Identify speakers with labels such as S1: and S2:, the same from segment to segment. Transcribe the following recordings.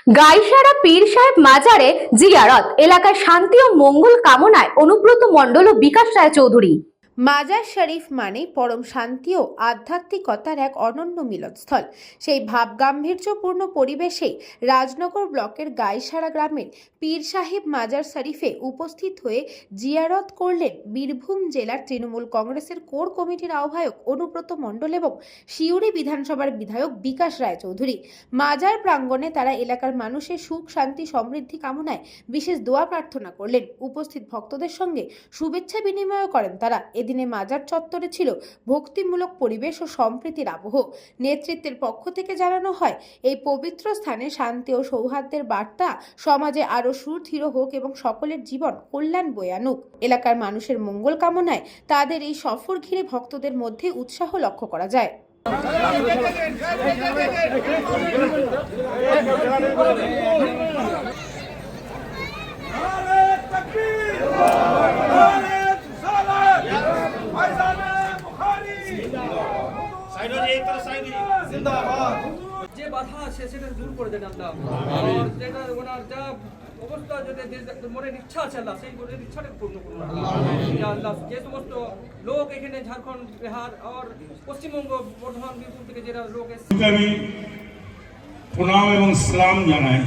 S1: গাইসারা পীর সাহেব মাজারে জিয়ারত এলাকায় শান্তি ও মঙ্গল কামনায় অনুব্রত মণ্ডল ও বিকাশ রায়চৌধুরী।
S2: মাজার শরীফ মানে পরম শান্তি ও আধ্যাত্মিকতার এক অনন্য মিলনস্থল। সেই ভাবগাম্ভীর্যপূর্ণ পরিবেশেই রাজনগর ব্লকের গাইসারা গ্রামের পীর সাহেব মাজার শরীফে উপস্থিত হয়ে জিয়ারত করলেন বীরভূম জেলার তৃণমূল কংগ্রেসের কোর কমিটির আহ্বায়ক অনুব্রত মণ্ডল এবং সিউড়ি বিধানসভার বিধায়ক বিকাশ রায়চৌধুরী। মাজার প্রাঙ্গণে তারা এলাকার মানুষের সুখ শান্তি সমৃদ্ধি কামনায় বিশেষ দোয়া প্রার্থনা করলেন। উপস্থিত ভক্তদের সঙ্গে শুভেচ্ছা বিনিময় করেন তারা। এদিনে মাজার চত্বরে ছিল ভক্তিমূলক পরিবেশ ও সম্প্রীতির আবহ। নেতৃত্বের পক্ষ থেকে জানানো হয়, এই পবিত্র স্থানে শান্তি ও সৌহার্দ্যের বার্তা সমাজে আরো সুদৃঢ় হোক এবং সকলের জীবন কল্যাণ বয়ে আনুক। এলাকার মানুষের মঙ্গল কামনায় তাদের এই সফর ঘিরে ভক্তদের মধ্যে উৎসাহ লক্ষ্য করা যায়।
S3: যে বাধা আছে সেটা দূর করে দেন আল্লাহ। আর যেটা ওনার যা অবস্থা যদি মনের ইচ্ছা আছে আল্লাহ সেই মনের ইচ্ছাটা পূর্ণ করুন আল্লাহ। যে সমস্ত লোক এখানে ঝাড়খণ্ড, বিহার আর পশ্চিমবঙ্গ, বর্ধমান, বীরভূম থেকে যারা লোক এসেছে,
S4: আমি প্রণাম এবং সালাম জানাই।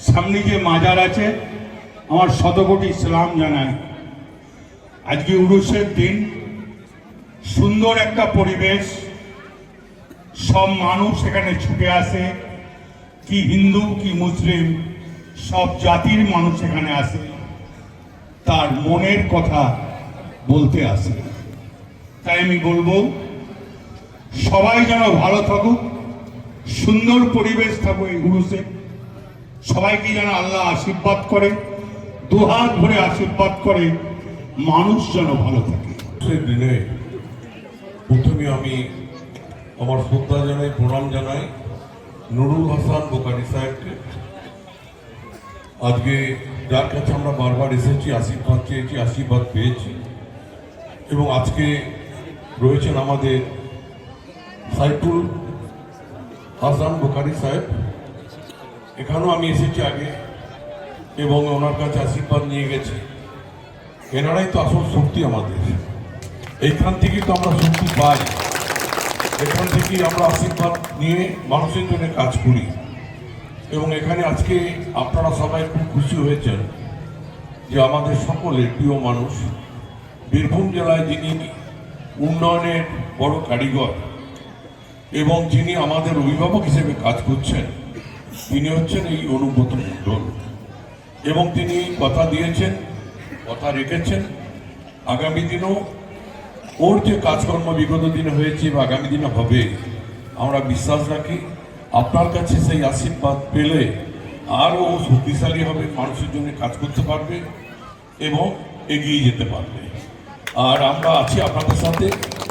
S4: সামনে যে মাজার আছে আমার শতকোটি সালাম জানাই। আজকে উরুসের দিন, সুন্দর একটা পরিবেশ, সব মানুষ এখানে ছুটে আসে, কি হিন্দু কি মুসলিম সব জাতির মানুষ এখানে আসে, তার মনের কথা বলতে আসে। তাই আমি বলবো সবাই যেন ভালো থাকুক, সুন্দর পরিবেশ থাকুক এই উরুসে। সবাইকে যেন আল্লাহ আশীর্বাদ করে, দুহাত ভরে আশীর্বাদ করে, মানুষ যেন ভালো থাকে।
S5: সেই দিনে প্রথমে আমি আমার শ্রদ্ধা জানাই, প্রণাম জানাই নুরুল হাসান বোকারি সাহেবকে। আজকে যার কাছে আমরা বারবার এসেছি, আশীর্বাদ চেয়েছি, আশীর্বাদ পেয়েছি। এবং আজকে রয়েছেন আমাদের সাইফুল হাসান বোকারি সাহেব, এখানেও আমি এসেছি আগে এবং ওনার কাছে আশীর্বাদ নিয়ে গেছি। এনারাই তো আসল শক্তি আমাদের, এইখান থেকেই তো আমরা শক্তি পাই, এখান থেকেই আমরা আশীর্বাদ নিয়ে মানুষের জন্য কাজ করি। এবং এখানে আজকে আপনারা সবাই খুব খুশি হয়েছেন যে আমাদের সকলের প্রিয় মানুষ, বীরভূম জেলায় যিনি উন্নয়নের বড় কারিগর এবং যিনি আমাদের অভিভাবক হিসেবে কাজ করছেন, তিনি হচ্ছেন এই অনুব্রত মণ্ডল। এবং তিনি কথা দিয়েছেন, কথা রেখেছেন, আগামী দিনেও ওর যে কাজকর্ম বিগত দিনে হয়েছে বা আগামী দিনে হবে, আমরা বিশ্বাস রাখি আপনার কাছে সেই আশীর্বাদ পেলে আরও শক্তিশালী হবে, মানুষের জন্য কাজ করতে পারবে এবং এগিয়ে যেতে পারবে। আর আমরা আছি আপনাদের সাথে।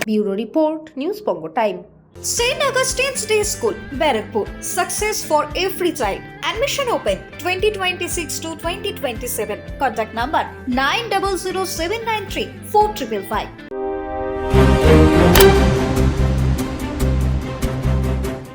S2: Bureau report, news Banga time.
S6: St. Augustine's Day School, Barakpur. Success for every child. Admission open 2026 to 2027. Contact number 900793 4555.